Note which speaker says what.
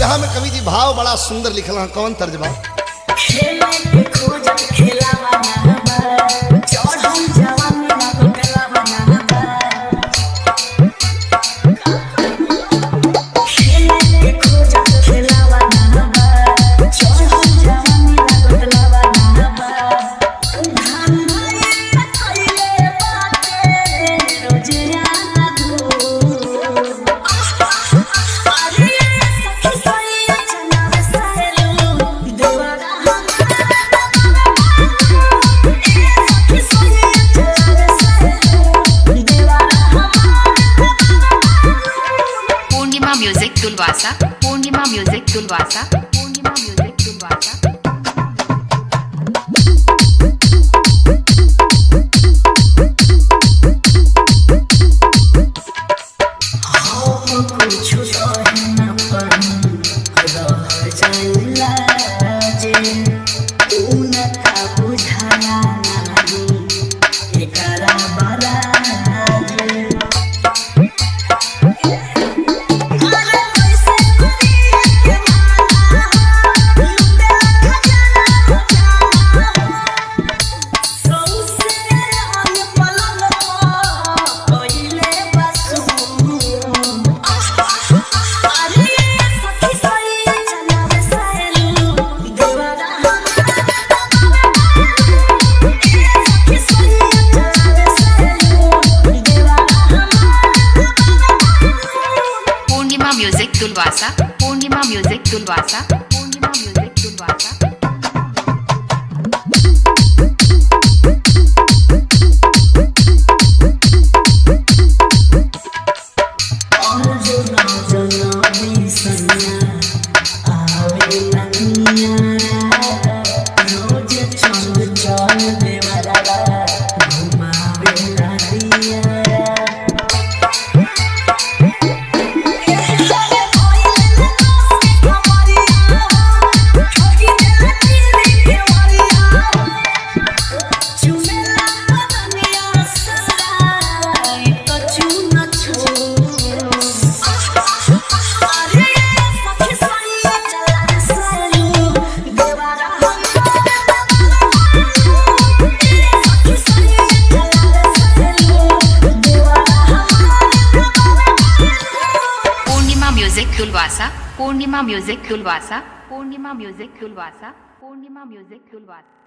Speaker 1: बिरहा में कवि जी भाव बड़ा सुंदर लिखल है। कौन तर्ज बा?
Speaker 2: तुलवासा, पूर्णिमा म्यूजिक तुलवासा, पूर्णिमा म्यूजिक तुलवासा। तुलवासा, पूर्णिमा म्यूजिक तुलवासा, पूर्णिमा म्यूजिक तुलवासा। तुलवासा, पूर्णिमा म्यूजिक तुलवासा, पूर्णिमा म्यूजिक तुलवासा, पूर्णिमा म्यूजिक तुलवासा।